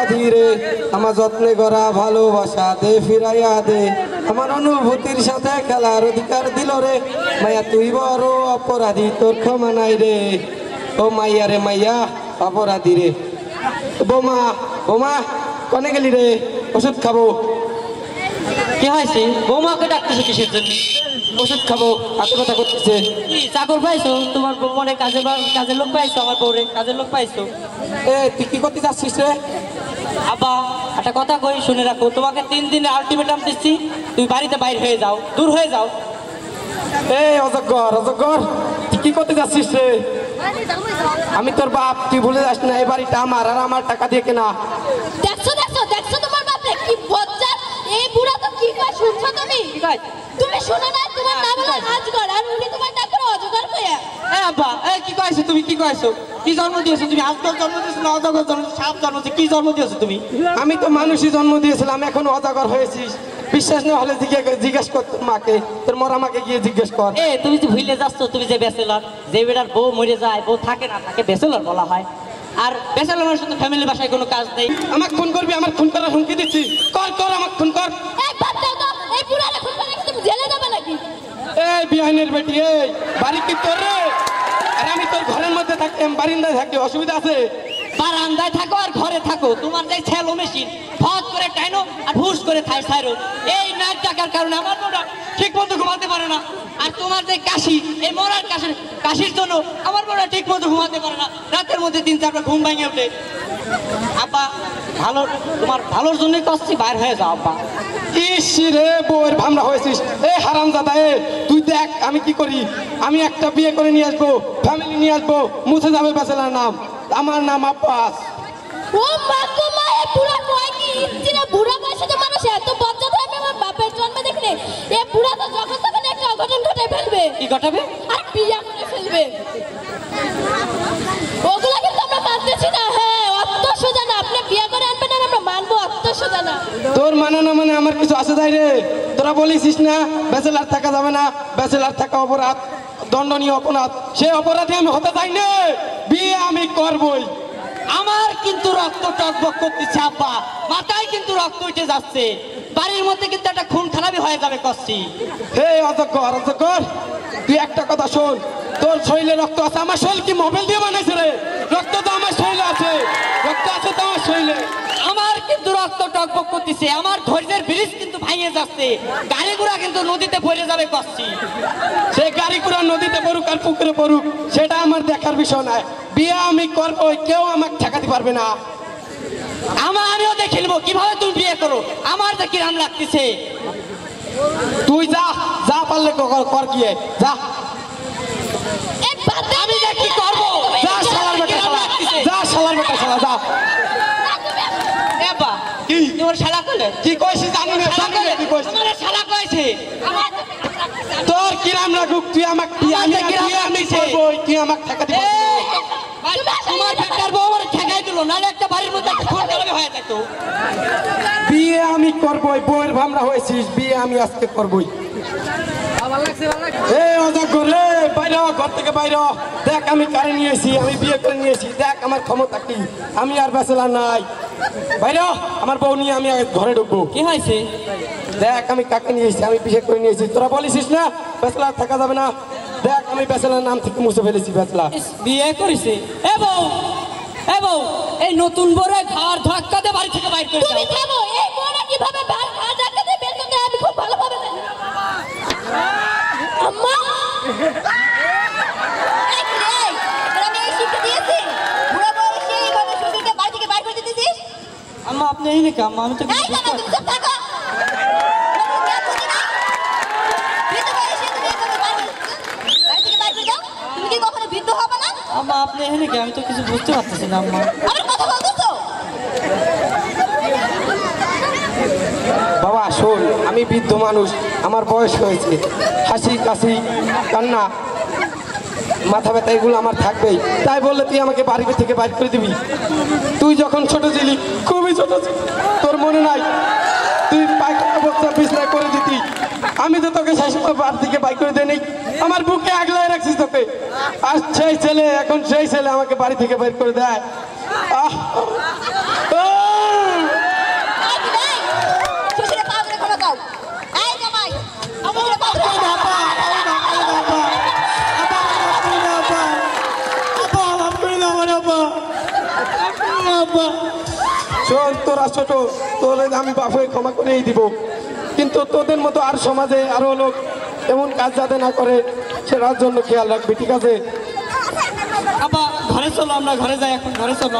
অপরাধী রে, আমার যত্নে করা ভালোবাসা দে ফিরাইয়া দে, আমার অনুভূতির সাথে খেলার অধিকার দিল রে, মাইয়া তুই বড় অপরাধী তোর ক্ষমা নাই রে, ও মাইয়া রে মাইয়া অপরাধী রে। বোমা বোমা কনে গেলি রে, ওষুধ খাবো। কি হয়েছে? বৌমাকে ডাকতেছে কিসের জন্য? ওষুধ খাবো, হাতে কথা করতেছে। কি চাকর পাইছো? তোমার মনে কাজের লোক পাইছো? আমার বউরে কাজের লোক পাইছো? তুই কি করতে যাচ্ছিস রে? আব্বা একটা কথা কই শুনে রাখো, তোমাকে 3 দিনের আলটিমেটাম দিচ্ছি, তুমি বাড়িতে বাইরে হয়ে যাও, দূর হয়ে যাও। অজগর অজগর, তুই কি করতে যাচ্ছিস রে? আমি তোর বাপ, তুই ভুলে যাস না এই বাড়িটা আমার, আর আমার টাকা দিয়ে কেনা। দেখছো দেখছো দেখছো তোমার বাপরে কি বজ্জা, এই বুড়া তো কি কয় শুনছো তুমি? তুমি শোনো না, তোমার নাম হলো আজগর আর উনি তোমার নাম করে অজগর কইয়া। আব্বা কি কইছো তুমি? কি কইছো? কি জন্ম দিয়েছো তুমি? আজগর জন্ম দিয়েছো না অজগর জন্ম, সাপ জন্ম দিয়েছো? কি জন্ম দিয়েছো তুমি? আমি তো মানুষই জন্ম দিয়েছিলাম, এখন অজগর হয়েছিস। বিশ্বাস না হলে জিজ্ঞেস কর তোর মাকে, তোর মরা মাকে গিয়ে জিজ্ঞেস কর। তুমি যে ভুলে যাচ্ছ, তুমি যে ব্যাচেলর, যে বেটার বউ মরে যায়, বউ থাকে না থাকে ব্যাচেলর বলা হয়। আর ব্যাচেলর মানুষ তো ফ্যামিলি বাসায় কোনো কাজ নেই। আমাকে ফোন করবি, আমার ফোন করার হুমকি দিচ্ছি। কর কর, আমাকে ফোন কর। এই বাদ দাও তো, এই বুড়ারে খুন করে কি তুমি জেলে যাবে নাকি? এই বিহাইনের বেটি, এই বাড়ি কি তোর রে? আর আমি তোর ঘরের মধ্যে থাকি, বারিন্দায় থাকি, অসুবিধা আছে? বারান্দায় থাকো আর ঘরে থাকো, তোমার যে ছেলো মেশিন ফট করে টাইনো আর ভুস করে থাই সাইরো, এই নাক ডাকার কারণে আমার বউটা ঠিক মতো ঘুমাতে পারে না। আর তোমার যে কাশি, এই মরার কাশির জন্য আমার বউটা ঠিক মতো ঘুমাতে পারে না, রাতের মধ্যে 3-4 বার ঘুম ভেঙে ওঠে। আব্বা ভালো, তোমার ভালোর জন্যই কষ্ট, বাইর হয়ে যাও আব্বা। ইস রে, বউয়ের ভামরা হয়েছিস। হারামজাদা, তুই দেখ আমি কি করি। আমি একটা বিয়ে করে নিয়ে আসবো, ফ্যামিলি নিয়ে আসবো, মুছে যাবে ব্যাচেলার নাম, আমার নাম আব্বাস। ও মা গো মা, এই বুড়া কয় কি ইচ্ছি না, বুড়া বয়সে তো মানুষ এত বজ্জা তো আমি আমার বাপের জন্মে দেখলে। এই বুড়া তো যখন তখন একটা অঘটন ঘটে ফেলবে। কি ঘটাবে? আর বিয়া করে ফেলবে। ওগুলা কিন্তু আমরা মানতেছি না। হ্যাঁ, অত সোজা না, আপনি বিয়া করে আনবেন আর আমরা মানবো, অত সোজা না। তোর মানে না মানে আমার কিছু আছে যাই রে? তোরা বলিস না ব্যাচেলার থাকা যাবে না, ব্যাচেলার থাকা অপরাধ, দণ্ডনীয় অপরাধ। সেই অপরাধী আমি হতে চাই না, বিয়ে আমি করবই। আমার কিন্তু রক্ত টকবক করতেছে আব্বা, মাথায় কিন্তু রক্ত উঠে যাচ্ছে, বাড়ির মধ্যে কিন্তু একটা খুন খারাপি হয়ে যাবে কষ্টি। অজগর অজগর, তুই একটা কথা শোন, তোর শরীরে রক্ত আছে, আমার শরীর কি মোবাইল দিয়ে বানাইছে রে? রক্ত তো আমার শরীরে আছে, রক্ত আছে তো আমার শরীরে। আমার কিন্তু রক্ত টকবক করতেছে, আমার ধৈর্যের ব্রিজ কিন্তু ভাঙিয়ে যাচ্ছে, গাড়ি ঘোড়া কিন্তু নদীতে পড়ে যাবে কষ্টি। সে গাড়ি ঘোড়া নদীতে পড়ুক আর পুকুরে পড়ুক, সেটা আমার দেখার বিষয় নয়। বিয়ে আমি করবো, কেউ আমাকে ঠেকাতে পারবে না। আমিও দেখে নেবো কিভাবে তুমি বিয়ে করো, আমার যে কিরাম লাগতেছে। তুই যা যা, পারলে কর গিয়ে যা। এই বাদ দে, আমি যে কি করবো? যা শালার বেটা শালা, যা শালার বেটা শালা, যা। আব্বা কি তোমার শালা কইলে? কি কইছিস জানি না, জানি না কি কইছিস। আমার শালা কইছে। তোর কিরাম লাগুক, তুই আমাকে আমি করবো, তুই আমাকে ঠেকাতে পারবি না। তোমার বেটার বউ আমার ঠেকাই দিল, নাহলে একটা বাড়ির মধ্যে একটা খুন খারাপি হয়ে যেত। বিয়ে আমি করবই, বউয়ের ভামরা হয়েছিস, বিয়ে আমি আজকে করবই। অজগর রে, বাইরে হ, ঘর থেকে বাইরে হ। দেখ আমি কারে নিয়েছি, আমি বিয়ে করে নিয়েছি, দেখ আমার ক্ষমতা কি, আমি আর ব্যাচেলার নাই। বাইরে হ, আমার বউ নিয়ে আমি ঘরে ঢুকবো। কি হয়েছে? দেখ আমি কাকে নিয়েছি, আমি বিয়ে করে নিয়েছি। তোরা বলিস না ব্যাচেলার থাকা যাবে না, দেখ আমি ব্যাচেলার নাম থেকে মুছে ফেলেছি ব্যাচেলার। বিয়ে করেছে? এ বউ, এই নতুন বরে ঘর ধাক্কা দিয়ে বাড়ি থেকে বাইর করে দাও। তুমি থামো, এই বুড়া কিভাবে ঘর ধাক্কা দিয়ে বের করতে হয় আমি খুব ভালোভাবে জানি। আম্মা, আম্মা আপনি এই নাকি? আম্মা আমি তো কিছু বুঝতে পারছি না। আম্মা আপনি এই নাকি? আমি তো কিছু বুঝতে পারতেছি না আম্মা। বাবা শোন, আমি বৃদ্ধ মানুষ, আমার বয়স হয়েছে, হাসি কাশি কান্না মাথা ব্যথা এগুলো আমার থাকবেই। তাই বললে তুই আমাকে বাড়ি থেকে বাইর করে দিবি? তুই যখন ছোট ছিলি, খুবই ছোট ছিলি, তোর মনে নাই? তুই পায়খানা বস্তা বিছনা করে দিতি, আমি তো তোকে সেই সময় বাড়ি থেকে বাইর করে দেই, আমার বুকে আগলায় রাখছিস তোকে। আর সেই ছেলে, এখন সেই ছেলে আমাকে বাড়ি থেকে বাইর করে দেয়। শোন, তোরা ছোট, তোদের আমি বাপকে ক্ষমা করেই দিব, কিন্তু তোদের মতো আর সমাজে আরো লোক এমন কাজ যাতে না করে সেটার জন্য খেয়াল রাখবি, ঠিক আছে? আব্বা ঘরে চলো, আমরা ঘরে যাই এখন, ঘরে চলো।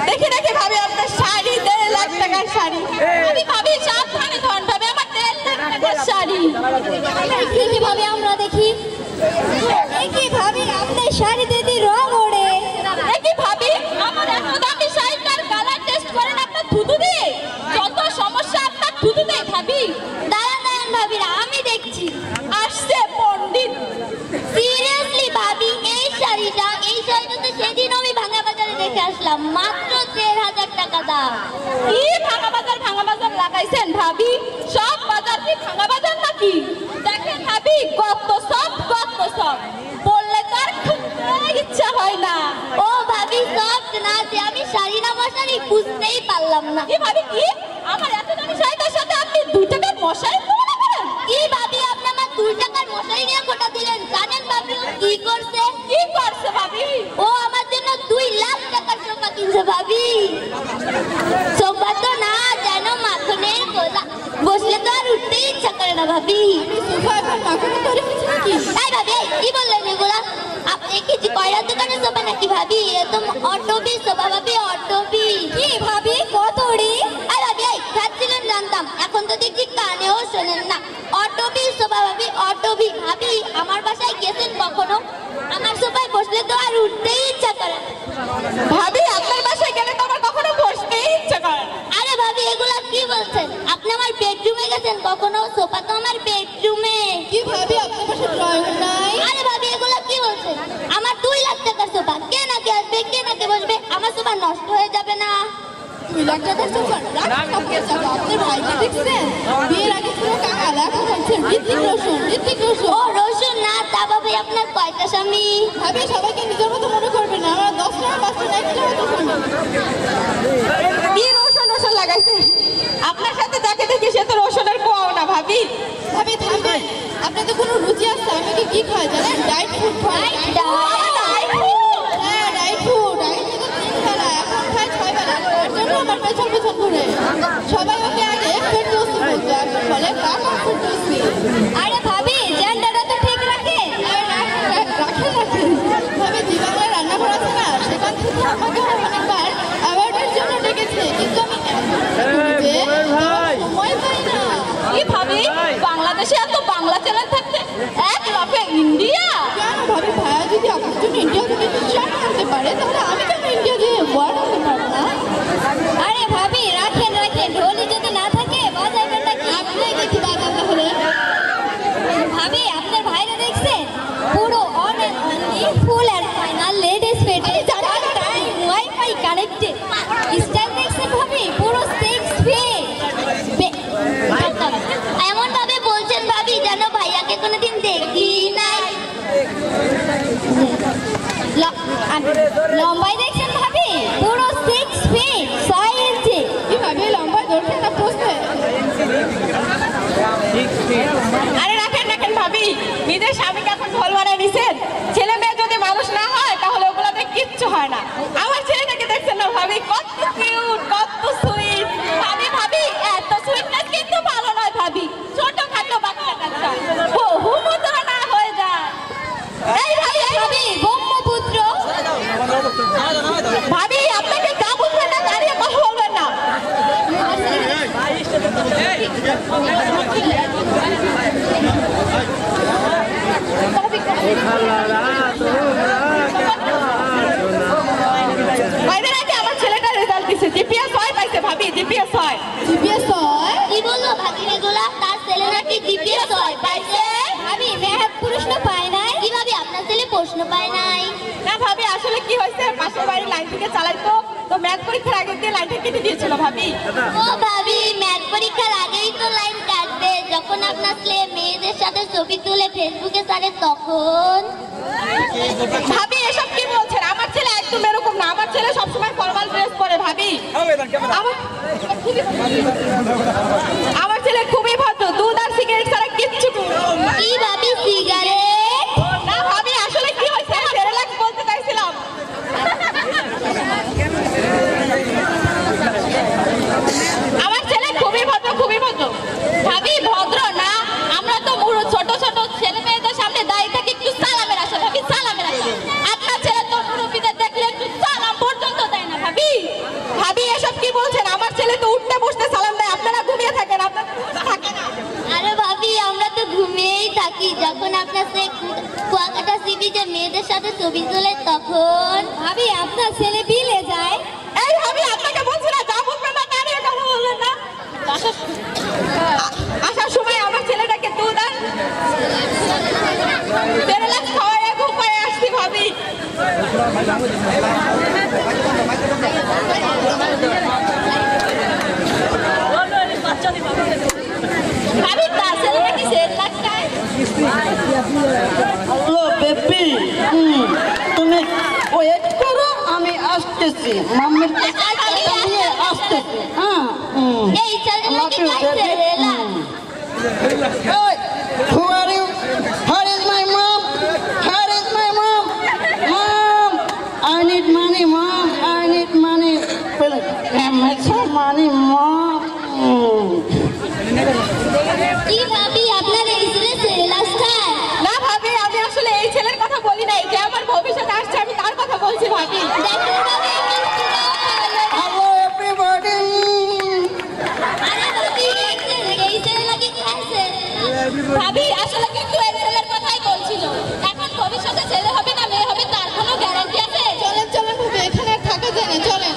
দেখে দেখে ভাবি আপনার শাড়ি 1.5 লাখ টাকার শাড়ি। আমি ভাবি সাবধানে ভাবি কি ভাবি আমরা দেখি কি ভাবি আপনার শাড়িতে দি রং ওড়ে কি ভাবি আমার এত দামি শাড়িটার কালার টেস্ট করেন আপনার থুতু দিয়ে যত সমস্যা আপনার থুতুতে ভাবি দাঁড়ান দাঁড়ান ভাবিরা আমি দেখছি আসছে পণ্ডিত সিরিয়াসলি ভাবি এই শাড়িটা তো সেদিন আমি ভাঙা বাজারে দেখে আসলাম মাত্র ১,৫০০ টাকা দাম কি ভাঙা বাজার লাগাইছেন ভাবি সব বাজার কি ভাঙা বাজার নাকি দেখেন ভাবি কত সব বললে তো আর খুব ইচ্ছা হয় না ও ভাবি সব না যে আমি শাড়ি না মশারি বুঝতেই পারলাম না কি ভাবি কি আমার এত দামি শাড়িটার সাথে আপনি 2 টাকার মশারি তুলনা করেন কি ভাবি আপনি আমার 2 টাকার মশারি নিয়ে খোটা দিলেন জানেন ভাবি ও কি করছে ভাবি ও আমার জন্য 2 লাখ টাকার সোফা কিনছে ভাবি সোফা তো না জানো মাখনের গোলা বসলে তো আর উঠতেই ইচ্ছা করে না ভাবি সোফা এখন মাখনে তৈরি হচ্ছে নাকি তাই ভাবি কি বললেন এগুলা আপনি কি কয়রা দোকানে সোফা নাকি ভাবি একদম অটোবি সোফা ভাবি অটোবি কি ভাবি কত রে আরে ভাবি খাচ্ছিলেন জানতাম এখন তো দেখছি কানেও শোনেন না অটোবি সোফা ভাবি অটোবি ভাবি আমার বাসায় গেছেন কখনো আমার সোফায় বসলে তো আর উঠতেই ইচ্ছা করে ভাবি আপনার বাসায় গেলে তো আমার কখনো বসতেই ইচ্ছা করে আরে ভাবি এগুলা কি বলছেন আপনি আমার বেডরুমে গেছেন কখনো সোফা তো আমার বেডরুমে কি ভাবি আপনার বাসায় ড্রয়িং রুম নাই আরে ভাবি এগুলা কি বলছেন আমার 2 লাখ টাকার সোফা কে না কে আসবে কে না কে বসবে আমার সোফা নষ্ট হয়ে যাবে না 2 লাখ টাকার সোফা আপনার ভাইকে দেখছেন বিয়ের আগে ছিল কাকা এখন হচ্ছে ঋত্বিক রোশন ও রোশন না তা ভাবি আপনার কয়টা স্বামী ভাবি সবাইকে নিজের মতো মনে করবেন না আমার 10 টাকা 5 টাকা একটা মতো স্বামী কি রোশন লাগাইছে আপনার সাথে যাকে দেখি সে তো রোশনের কোয়াও না ভাবি থামবেন আপনি তো কোনো রুচি আছে আমাকে কি খায় জানেন ডায়েট ফুড খায় ডায়েট ফুড এখন খায় 6 বেলা এর জন্য আমার পেছন ঘুরে সবাই ওকে আগে ফেরদৌসি বলতো এখন বলে কাকা ফেরদৌসি আরে ভাবি জেন্ডারটা তো ঠিক রাখে রাখেন ভাবি জীবনে রান্নাঘর আছে না সেখান থেকে আমাকে অনেকবার অ্যাওয়ার্ডের জন্য ডেকেছে কিন্তু আমি সময় পাই না কি ভাবি বাংলাদেশে এত বাংলা চ্যানেল থাকতে এক লাফে ইন্ডিয়া কেন ভাবি ভাইয়া যদি আপনার জন্য ইন্ডিয়া থেকে চান আনতে পারে তাহলে আমি কেন ইন্ডিয়া গিয়ে ওয়ার্ড আনতে পারবো না আরে ভাবি রাখেন ঢোলি যদি না থাকে বাজাবেন নাকি আপনি দেখি বাজার তাহলে ভাবি আপনার ভাইরা দেখছেন পুরো one and only full and final ladies fit time wifi connected style দেখছেন ভাবি পুরো 6 ফিট এমন ভাবে বলছেন ভাবি যেন ভাইয়াকে কোনোদিন দেখি নাই লম্বাই দেখছেন ভাবি পুরো 6 ফিট 6 ইঞ্চি কি ভাবি লম্বাই ধরছেন না পোস্টে আরে রাখেন ভাবি নিজের স্বামীকে এখন ঢোল বানায় নিছেন ছেলে মেয়ে যদি মানুষ না হয় তাহলে ওগুলোতে কিচ্ছু হয় না আমার ছেলেটাকে দেখছেন না ভাবি কত কিউট কত সুইট ভাবি এত সুইটনেস কিন্তু ভালো নয় ভাবি ছোটখাটো বাচ্চা বহু মতো না হয়ে যায় এই ভাবি ব্রহ্মপুত্র ভাবি আপনাকে যা বুঝবেন না দাঁড়িয়ে কথা বলবেন না আমার ছেলেটা রেজাল্ট দিছে জিপিএস 6 পাইছে ভাবি জিপিএস 6 কি বললো ভাবি এগুলা তার ছেলে নাকি জিপিএস 6 পাইছে ভাবি মেহব প্রশ্ন পায় নাই কি ভাবি আপনার ছেলে প্রশ্ন পায় নাই না ভাবি আসলে কি হয়েছে পাশের বাড়ি লাইন থেকে চালাইতো তো ম্যাথ পরীক্ষার আগে দিয়ে লাইনটা কেটে দিয়েছিল ভাবি ও ভাবি ম্যাথ পরীক্ষার আগেই তো লাইন কাটবে যখন আপনার ছেলে মেয়েদের সাথে ছবি তুলে ফেসবুকে ছাড়ে তখন ভাবি এসব কি বলছেন আমার ছেলে একদম এরকম না আমার ছেলে সবসময় ফর্মাল ড্রেস পরে ভাবি আমার ছেলে খুবই ভদ্র দুধ আর সিগারেট ছাড়া কিচ্ছু কি ভাবি সিগারেট না ভাবি আসলে কি হয়েছে সেরেলাক্স বলতে চাইছিলাম আমার ছেলে খুবই ভদ্র ভাবি ভদ্র না আমরা তো পুরো ছোট ছেলে মেয়েদের সামনে দাঁড়িয়ে থাকি একটু সালামের আসে ভাবি সালামের আসে আপনার ছেলে তো মুরব্বীদের দেখলে একটু সালাম পর্যন্ত দেয় না ভাবি এসব কি বলছেন আমার ছেলে তো উঠতে বসতে সালাম দেয় আপনারা ঘুমিয়ে থাকেন আপনার থাকি, যখন আপনার সে কুয়াকাটা সি বিচে মেয়েদের সাথে ছবি তোলে তখন। ভাবি আপনার ছেলে বিলে যায়। এই ভাবি আপনাকে বলছি না, যা বলবেন না তা নিয়ে কথা বলবেন না। আসার সময় আমার ছেলেটাকে দুধ আর সেরেলাক খাওয়াইয়া ঘুমায় আসছি ভাবি। ভাবি তার ছেলে নাকি সেরেলাক খায়। হ্যালো বেবি, তুমি ওয়েট করো, আমি আসতেছি, মাম্মির কাছে নিয়ে আসতেছি। হ্যাঁ, এই ছেলে নাকি খায় Cerelac. Hey, who are you? Where is my mom? Where is my mom? Mom, I need money, mom. I need money. Make some money, mom. কি ভাবি আপনার এই ছেলে সেরেলাক খায়? না ভাবি, আমি আসলে এই ছেলের কথা বলি নাই, যে আমার ভবিষ্যতে আসছে আমি তার কথা বলছি ভাবি। দেখুন ভাবি আমার ছেলেও খায়। Hello, everybody. আরে ভাবি এই ছেলে নাকি খায় সেরেলাক। ভাবি আসলে কিন্তু এই ছেলের কথাই বলছিল। এখন ভবিষ্যতে ছেলে হবে না মেয়ে হবে তার কোনো গ্যারান্টি আছে? চলেন চলেন ভাবি, এখানে আর থাকা যায় না, চলেন।